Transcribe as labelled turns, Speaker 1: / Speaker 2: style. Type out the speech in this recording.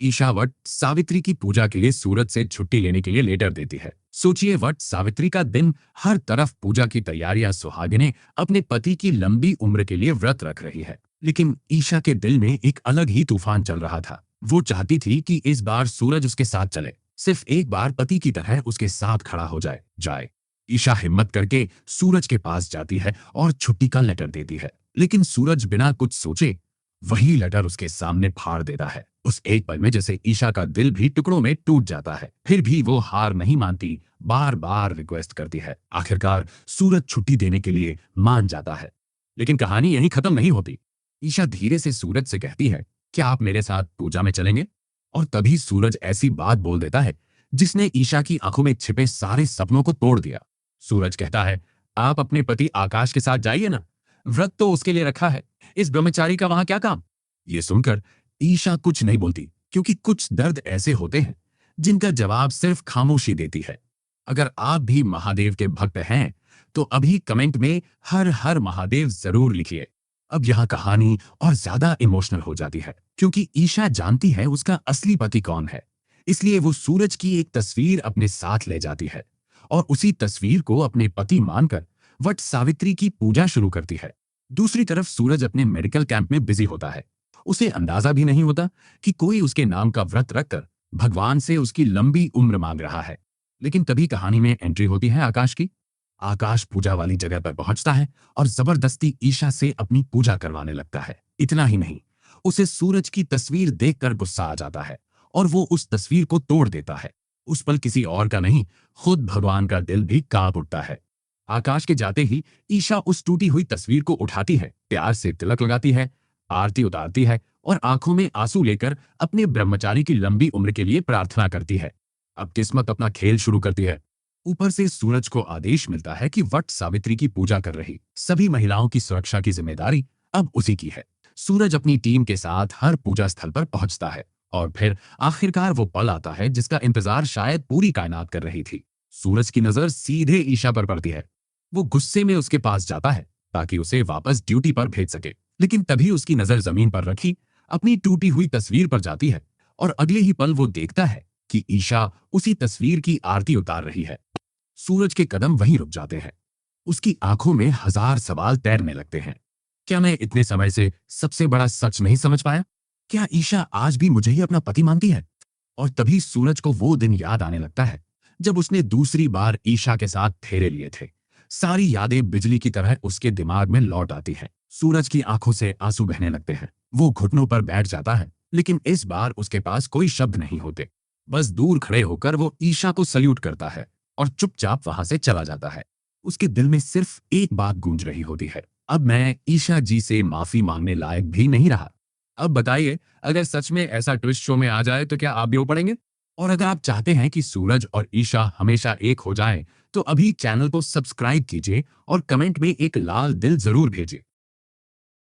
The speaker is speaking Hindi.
Speaker 1: ईशा वट सावित्री की पूजा के लिए सूरज से छुट्टी लेने के लिए लेटर देती है। सोचिए, वट सावित्री का दिन, हर तरफ पूजा की तैयारियां, सुहागिनें अपने पति की लंबी उम्र के लिए व्रत रख रही है। लेकिन ईशा के दिल में एक अलग ही तूफान चल रहा था। वो चाहती थी कि इस बार सूरज उसके साथ चले, सिर्फ एक बार पति की तरह उसके साथ खड़ा हो जाए। ईशा हिम्मत करके सूरज के पास जाती है और छुट्टी का लेटर देती है। लेकिन सूरज बिना कुछ सोचे वही लेटर उसके सामने फाड़ देता है। उस एक पल में जैसे ईशा का दिल भी टुकड़ों में टूट जाता है। फिर भी वो हार नहीं मानती, बार बार रिक्वेस्ट करती है। आखिरकार सूरज छुट्टी देने के लिए मान जाता है। लेकिन कहानी यहीं खत्म नहीं होती। ईशा धीरे से सूरज से कहती है, क्या आप मेरे साथ पूजा में चलेंगे? और तभी सूरज ऐसी बात बोल देता है जिसने ईशा की आंखों में छिपे सारे सपनों को तोड़ दिया। सूरज कहता है, आप अपने पति आकाश के साथ जाइए ना, व्रत तो उसके लिए रखा है, इस ब्रह्मचारी का वहां क्या काम? ये सुनकर ईशा कुछ नहीं बोलती, क्योंकि कुछ दर्द ऐसे होते हैं जिनका जवाब सिर्फ खामोशी देती है। अगर आप भी महादेव के भक्त हैं तो अभी कमेंट में हर हर महादेव जरूर लिखिए। अब यह कहानी और ज्यादा इमोशनल हो जाती है, क्योंकि ईशा जानती है उसका असली पति कौन है। इसलिए वो सूरज की एक तस्वीर अपने साथ ले जाती है और उसी तस्वीर को अपने पति मानकर वट सावित्री की पूजा शुरू करती है। दूसरी तरफ सूरज अपने मेडिकल कैंप में बिजी होता है। उसे अंदाजा भी नहीं होता कि कोई उसके नाम का व्रत रखकर भगवान से उसकी लंबी उम्र मांग रहा है। लेकिन तभी कहानी में एंट्री होती है आकाश की। आकाश पूजा वाली जगह पर पहुंचता है और जबरदस्ती ईशा से अपनी पूजा करवाने लगता है। इतना ही नहीं, उसे सूरज की तस्वीर देखकर गुस्सा आ जाता है और वो उस तस्वीर को तोड़ देता है। उस पल किसी और का नहीं, खुद भगवान का दिल भी कांप उठता है। आकाश के जाते ही ईशा उस टूटी हुई तस्वीर को उठाती है, प्यार से तिलक लगाती है, आरती उतारती है और आंखों में आंसू लेकर अपने ब्रह्मचारी की लंबी उम्र के लिए प्रार्थना करती है। अब किस्मत अपना खेल शुरू करती है। ऊपर से सूरज को आदेश मिलता है कि वट सावित्री की पूजा कर रही सभी महिलाओं की सुरक्षा की जिम्मेदारी अब उसी की है। सूरज अपनी टीम के साथ हर पूजा स्थल पर पहुंचता है और फिर आखिरकार वो पल आता है जिसका इंतजार शायद पूरी कायनात कर रही थी। सूरज की नजर सीधे ईशा पर पड़ती है। वो गुस्से में उसके पास जाता है ताकि उसे वापस ड्यूटी पर भेज सके। लेकिन तभी उसकी नजर जमीन पर रखी अपनी टूटी हुई तस्वीर पर जाती है और अगले ही पल वो देखता है कि ईशा उसी तस्वीर की आरती उतार रही है। सूरज के कदम वहीं रुक जाते हैं। उसकी आंखों में हजार सवाल तैरने लगते हैं। क्या मैं इतने समय से सबसे बड़ा सच नहीं समझ पाया? क्या ईशा आज भी मुझे ही अपना पति मानती है? और तभी सूरज को वो दिन याद आने लगता है जब उसने दूसरी बार ईशा के साथ फेरे लिए थे। सारी यादें बिजली की तरह उसके दिमाग में लौट आती हैं। सूरज की आंखों से आंसू बहने लगते हैं। वो घुटनों पर बैठ जाता है, लेकिन इस बार उसके पास कोई शब्द नहीं होते। बस दूर खड़े होकर वो ईशा को सल्यूट करता है और चुपचाप वहां से चला जाता है। उसके दिल में सिर्फ एक बात गूंज रही होती है, अब मैं ईशा जी से माफी मांगने लायक भी नहीं रहा। अब बताइए, अगर सच में ऐसा ट्विस्ट शो में आ जाए तो क्या आप भी हो पड़ेंगे? और अगर आप चाहते हैं कि सूरज और ईशा हमेशा एक हो जाएं, तो अभी चैनल को सब्सक्राइब कीजिए और कमेंट में एक लाल दिल जरूर भेजिए।